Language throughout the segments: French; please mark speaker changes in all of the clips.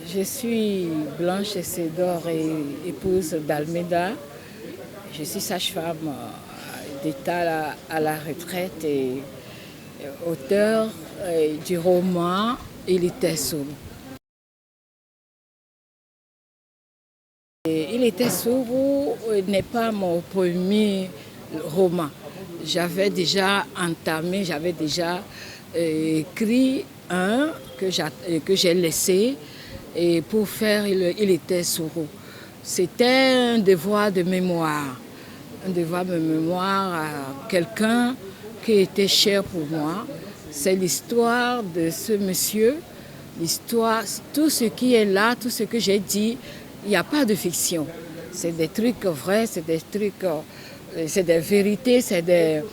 Speaker 1: Je suis Blanche Essédor et épouse d'Almeida. Je suis sage-femme d'État à la retraite et auteur du roman Il était sourd. Il était sourd n'est pas mon premier roman. J'avais déjà entamé, j'avais déjà écrit un que j'ai laissé et pour faire Il était sourd. C'était un devoir de mémoire à quelqu'un qui était cher pour moi. C'est l'histoire de ce monsieur, l'histoire, tout ce qui est là, tout ce que j'ai dit, il n'y a pas de fiction. C'est des trucs vrais, c'est des trucs, c'est des vérités, c'est des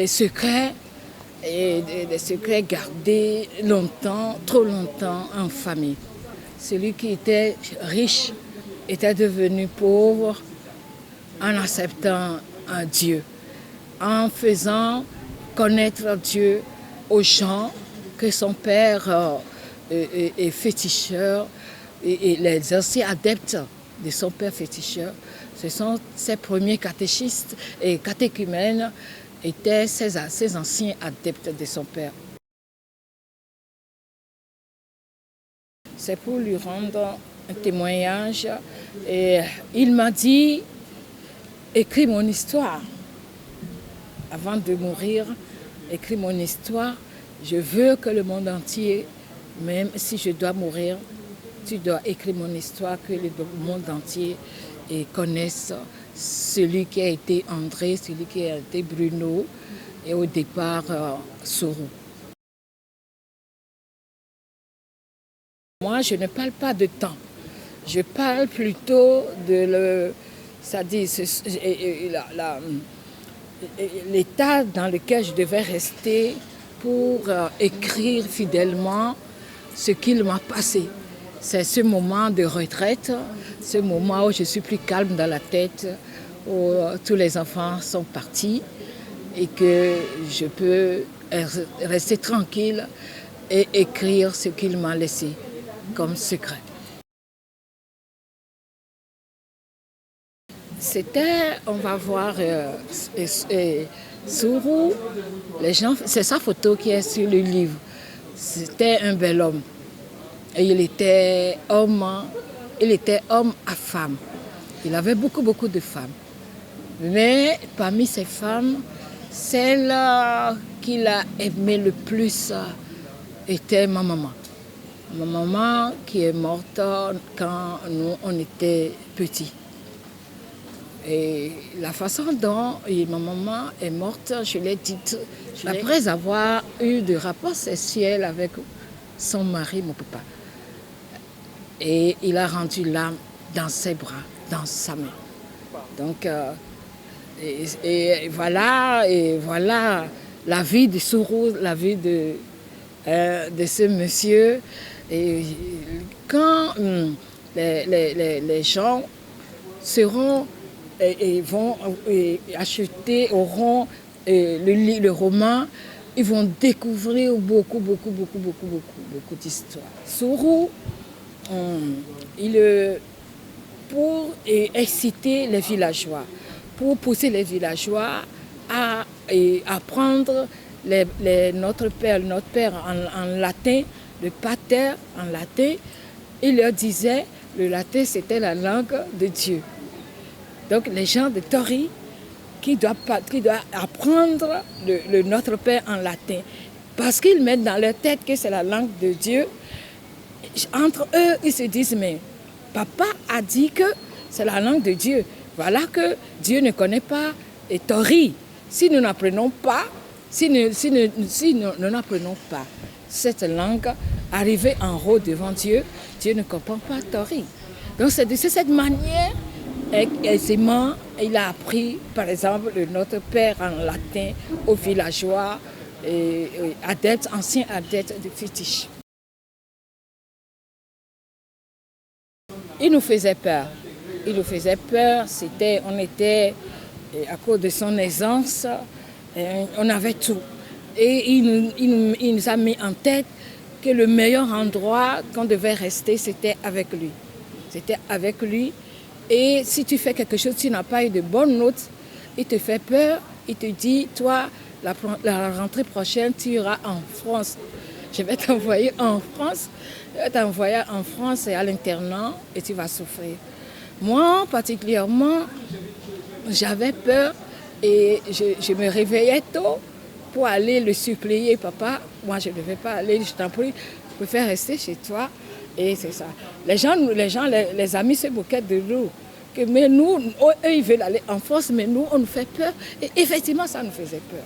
Speaker 1: secrets, et des secrets gardés longtemps, trop longtemps en famille. Celui qui était riche était devenu pauvre en acceptant un Dieu, en faisant connaître Dieu aux gens que son père est féticheur et les anciens adeptes de son père féticheur. Ce sont ses premiers catéchistes et catéchumènes étaient ces anciens adeptes de son père. C'est pour lui rendre un témoignage et il m'a dit « Écris mon histoire ». Avant de mourir, écris mon histoire. Je veux que le monde entier, même si je dois mourir, tu dois écrire mon histoire, que le monde entier connaisse celui qui a été André, celui qui a été Bruno et au départ sourd. Moi, je ne parle pas de temps. Je parle plutôt de l'état dans lequel je devais rester pour écrire fidèlement ce qu'il m'a passé. C'est ce moment de retraite, ce moment où je suis plus calme dans la tête, où tous les enfants sont partis et que je peux rester tranquille et écrire ce qu'il m'a laissé comme secret. C'était, on va voir, Sourou, les gens, c'est sa photo qui est sur le livre. C'était un bel homme. Et il était homme à femme. Il avait beaucoup de femmes. Mais parmi ces femmes, celle qu'il a aimée le plus était ma maman. Ma maman qui est morte quand nous, on était petits. Et la façon dont ma maman est morte, je l'ai dite, après avoir eu des rapports sexuels avec son mari, mon papa. Et il a rendu l'âme dans ses bras, dans sa main. Donc, voilà la vie de Sourou, la vie de ce monsieur. Et quand les gens seront et vont acheter, auront le roman, ils vont découvrir beaucoup d'histoires. Sourou, pour exciter les villageois, pour pousser les villageois à apprendre notre père en latin, le pater en latin. Il leur disait le latin c'était la langue de Dieu. Donc les gens de Tori qui doivent apprendre le Notre Père en latin parce qu'ils mettent dans leur tête que c'est la langue de Dieu. Entre eux, ils se disent mais papa a dit que c'est la langue de Dieu. Voilà que Dieu ne connaît pas et Tori. Si nous n'apprenons pas, nous n'apprenons pas cette langue, arriver en haut devant Dieu, Dieu ne comprend pas Tori. Donc c'est de cette manière aisément, il a appris, par exemple, Notre Père en latin aux villageois, anciens adeptes de fétiche. Il nous faisait peur. On était, à cause de son aisance, on avait tout. Et il nous a mis en tête que le meilleur endroit qu'on devait rester, c'était avec lui. C'était avec lui. Et si tu fais quelque chose, tu n'as pas eu de bonnes notes, il te fait peur, il te dit, toi, la rentrée prochaine, tu iras en France. Je vais t'envoyer en France. Je vais t'envoyer en France et à l'internat et tu vas souffrir. Moi, particulièrement, j'avais peur et je me réveillais tôt pour aller le supplier. Papa, moi, je ne vais pas aller, je t'en prie, je préfère rester chez toi. Et c'est ça. Les amis se moquaient de nous. Mais nous, eux, ils veulent aller en France, mais nous, on nous fait peur. Et effectivement, ça nous faisait peur.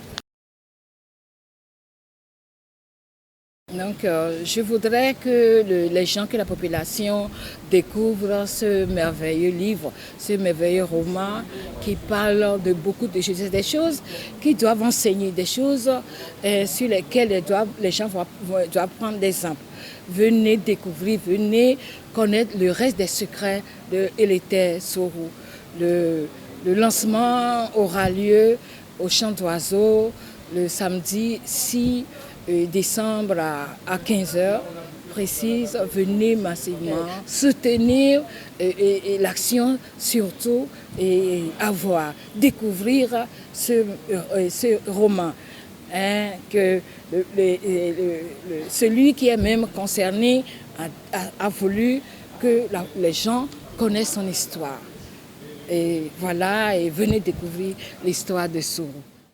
Speaker 1: Donc, je voudrais que les gens, que la population découvre ce merveilleux livre, ce merveilleux roman qui parle de beaucoup de choses, des choses qui doivent enseigner, des choses sur lesquelles les gens doivent prendre des exemples. Venez découvrir, venez connaître le reste des secrets de Elete Soro. Le lancement aura lieu au Chant d'Oiseaux le samedi 6 décembre à 15h précise. Venez massivement soutenir l'action, surtout, et découvrir ce roman. Hein, que celui qui est même concerné a voulu que les gens connaissent son histoire. Et voilà, et venez découvrir l'histoire de Soro.